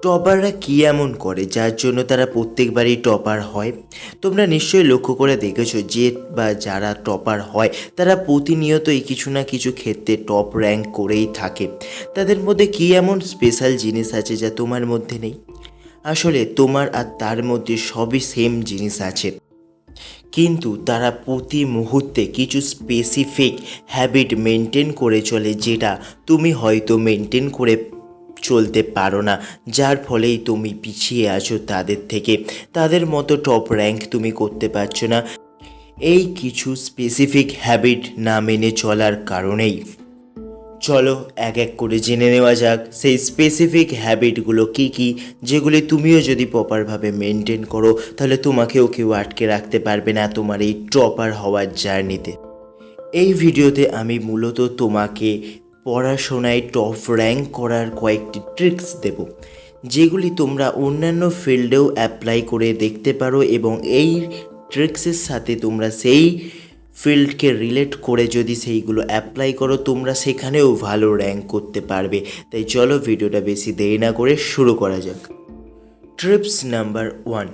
টপাররা কী এমন করে যার জন্য তারা প্রত্যেকবারই টপার হয়? তোমরা নিশ্চয়ই লক্ষ্য করে দেখেছো যে বা যারা টপার হয় তারা প্রতিনিয়তই কিছু না কিছু ক্ষেত্রে টপ র্যাঙ্ক করেই থাকে। তাদের মধ্যে কী এমন স্পেশাল জিনিস আছে যা তোমার মধ্যে নেই? আসলে তোমার আর তার মধ্যে সবই সেম জিনিস আছে, কিন্তু তারা প্রতি মুহূর্তে কিছু স্পেসিফিক হ্যাবিট মেনটেন করে চলে, যেটা তুমি হয়তো মেনটেন করে চলতে পারো না, যার ফলেই তুমি পিছিয়ে আছো তাদের থেকে। তাদের মতো টপ র্যাঙ্ক তুমি করতে পারছো না এই কিছু স্পেসিফিক হ্যাবিট না মেনে চলার কারণেই। চলো এক এক করে জেনে নেওয়া যাক সেই স্পেসিফিক হ্যাবিটগুলো কী কী, যেগুলি তুমিও যদি প্রপারভাবে মেনটেন করো তাহলে তোমাকেও কেউ আটকে রাখতে পারবে না তোমার এই টপার হওয়ার জার্নিতে। এই ভিডিওতে আমি মূলত তোমাকে পড়াশোনায় টপ র্যাঙ্ক করার কয়েকটি ট্রিক্স দেব, যেগুলি তোমরা অন্যান্য ফিল্ডেও অ্যাপ্লাই করে দেখতে পারো এবং এই ট্রিক্সের সাথে তোমরা সেই ফিল্ডকে রিলেট করে যদি সেইগুলো অ্যাপ্লাই করো তোমরা সেখানেও ভালো র্যাঙ্ক করতে পারবে। তাই চলো ভিডিওটা বেশি দেরি না করে শুরু করা যাক। ট্রিপস নাম্বার 1,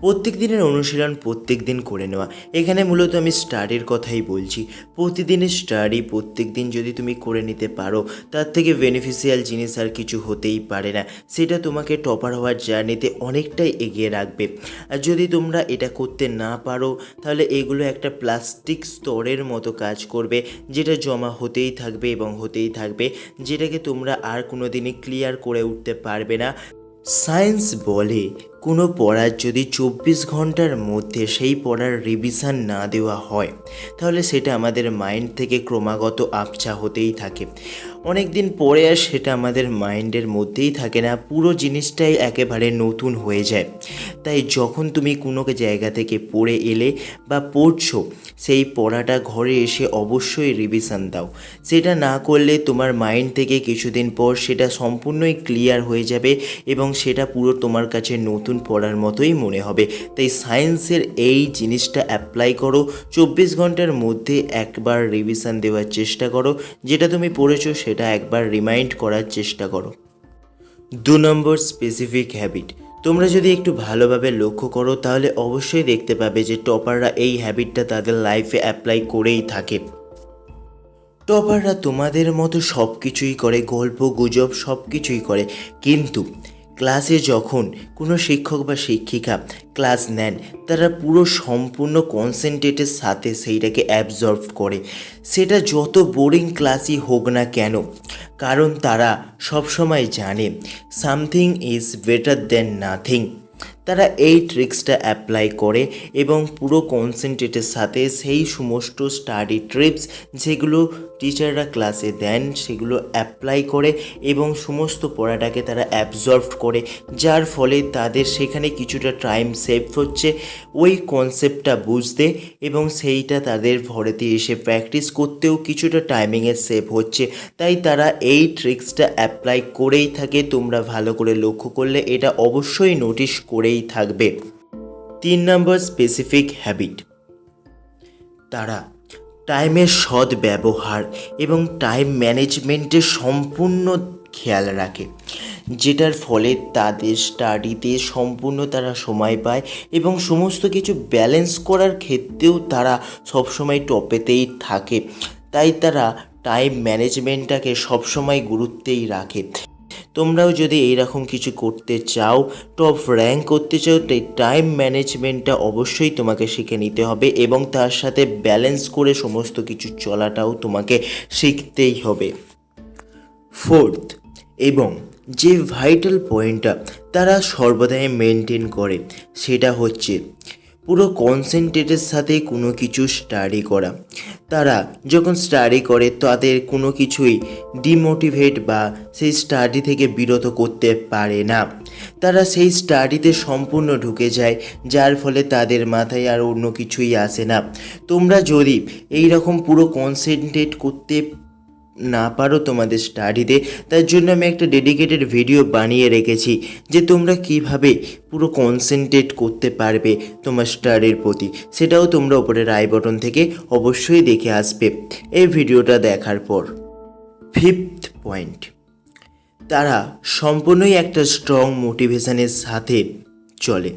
প্রত্যেক দিনের অনুশীলন প্রত্যেক দিন করে নেওয়া। এখানে মূলত আমি স্টাডির কথাই বলছি। প্রতিদিনের স্টাডি প্রত্যেক দিন যদি তুমি করে নিতে পারো তার থেকে বেনিফিশিয়াল জিনিস আর কিছু হতেই পারে না। সেটা তোমাকে টপার হওয়ার জার্নিতে অনেকটাই এগিয়ে রাখবে। আর যদি তোমরা এটা করতে না পারো তাহলে এগুলো একটা প্লাস্টিক স্তরের মতো কাজ করবে, যেটা জমা হতেই থাকবে এবং হতেই থাকবে, যেটাকে তোমরা আর কোনো দিনই ক্লিয়ার করে উঠতে পারবে না। সায়েন্স বলে কোনো পড়ার যদি 24 ঘন্টার মধ্যে সেই পড়ার রিভিশন না দেওয়া হয় তাহলে সেটা আমাদের মাইন্ড থেকে ক্রমাগত আবছা হতেই থাকে। অনেক দিন পরে আর সেটা আমাদের মাইন্ডের মধ্যেই থাকে না, পুরো জিনিসটাই একেবারে নতুন হয়ে যায়। তাই যখন তুমি কোনো জায়গা থেকে পড়ে এলে বা পড়ছো, সেই পড়াটা ঘরে এসে অবশ্যই রিভিশন দাও। সেটা না করলে তোমার মাইন্ড থেকে কিছুদিন পর সেটা সম্পূর্ণই ক্লিয়ার হয়ে যাবে এবং সেটা পুরো তোমার কাছে নতুন পড়ার মতোই মনে হবে। তাই সায়েন্সের এই জিনিসটা অ্যাপ্লাই করো। 24 ঘন্টার মধ্যে একবার রিভিশন দেওয়ার চেষ্টা করো, যেটা তুমি পড়েছো সেটা একবার রিমাইন্ড করার চেষ্টা করো। 2 নম্বর স্পেসিফিক হ্যাবিট। তোমরা যদি একটু ভালোভাবে লক্ষ্য করো তাহলে অবশ্যই দেখতে পাবে যে টপাররা এই হ্যাবিটটা তাদের লাইফে অ্যাপ্লাই করেই থাকে। টপাররা তোমাদের মতো সব কিছুই করে, গল্প গুজব সব কিছুই করে, কিন্তু ক্লাসে যখন কোনো শিক্ষক বা শিক্ষিকা ক্লাস নেন তারা পুরো সম্পূর্ণ কনসেন্ট্রেটের সাথে সেইটাকে অ্যাবজর্ভ করে, সেটা যত বোরিং ক্লাসই হোক না কেন, কারণ তারা সবসময় জানে something is better then nothing. তারা এই ট্রিক্সটা অ্যাপ্লাই করে এবং পুরো কনসেন্ট্রেটের সাথে সেই সমস্ত স্টাডি ট্রিপস যেগুলো টিচাররা ক্লাসে দেন সেগুলো অ্যাপ্লাই করে এবং সমস্ত পড়াটাকে তারা অ্যাবজর্ভ করে, যার ফলে তাদের সেখানে কিছুটা টাইম সেভ হচ্ছে ওই কনসেপ্টটা বুঝতে, এবং সেইটা তাদের ঘরেতে এসে প্র্যাকটিস করতেও কিছুটা টাইমিংয়ের সেভ হচ্ছে। তাই তারা এই ট্রিক্সটা অ্যাপ্লাই করেই থাকে। তোমরা ভালো করে লক্ষ্য করলে এটা অবশ্যই নোটিশ করেই থাকবে। 3 নম্বর স্পেসিফিক হ্যাবিট, তারা টাইমের সৎ ব্যবহার এবং টাইম ম্যানেজমেন্টের সম্পূর্ণ খেয়াল রাখে, যেটার ফলে তাদের স্টাডিতে সম্পূর্ণ তারা সময় পায় এবং সমস্ত কিছু ব্যালেন্স করার ক্ষেত্রেও তারা সবসময় টপেতেই থাকে। তাই তারা টাইম ম্যানেজমেন্টটাকে সবসময় গুরুত্বেই রাখে। তোমরাও যদি এইরকম কিছু করতে চাও, টপ র্যাঙ্ক করতে চাও, তাই টাইম ম্যানেজমেন্টটা অবশ্যই তোমাকে শিখে নিতে হবে এবং তার সাথে ব্যালেন্স করে সমস্ত কিছু চলাটাও তোমাকে শিখতেই হবে। 4th এবং যে ভাইটাল পয়েন্টটা তারা সর্বদাই মেনটেন করে সেটা হচ্ছে পুরো কনসেন্ট্রেটের সাথে কোনো কিছু স্টাডি করা। তারা যখন স্টাডি করে তাদের কোনো কিছুই ডিমোটিভেট বা সেই স্টাডি থেকে বিরত করতে পারে না। তারা সেই স্টাডিতে সম্পূর্ণ ঢুকে যায়, যার ফলে তাদের মাথায় আর অন্য কিছুই আসে না। তোমরা যদি এই রকম পুরো কনসেন্ট্রেট করতে না পারো তোমাদের স্টাডিতে, তার জন্য আমি একটা ডেডিকেটেড ভিডিও বানিয়ে রেখেছি যে তোমরা কিভাবে পুরো কনসেন্ট্রেট করতে পারবে তোমার স্টাডির প্রতি। সেটাও তোমরা উপরের আই বটন থেকে অবশ্যই দেখে আসবে এই ভিডিওটা দেখার পর। 5th পয়েন্ট, তারা সম্পূর্ণই একটা স্ট্রং মোটিভেশনের সাথে চলে।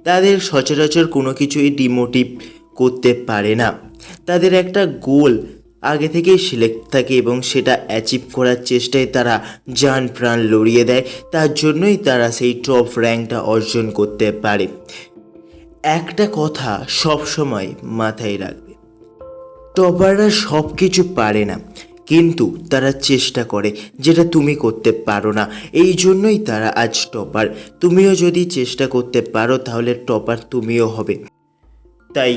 তাদের সচরাচর কোনো কিছুই ডিমোটিভ করতে পারে না। তাদের একটা গোল আগে থেকেই সিলেক্ট থাকে এবং সেটা অ্যাচিভ করার চেষ্টায় তারা জান প্রাণ লড়িয়ে দেয়। তার জন্যই তারা সেই টপ র্যাঙ্কটা অর্জন করতে পারে। একটা কথা সব সময় মাথায় রাখবে, টপাররা সব কিছু পারে না, কিন্তু তারা চেষ্টা করে, যেটা তুমি করতে পারো না। এই জন্যই তারা আজ টপার। তুমিও যদি চেষ্টা করতে পারো তাহলে টপার তুমিও হবে। তাই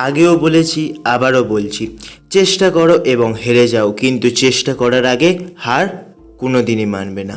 আগেও বলেছি, আবারও বলছি, চেষ্টা করো এবং হেরে যাও, কিন্তু চেষ্টা করার আগে হার কোনোদিনই মানবে না।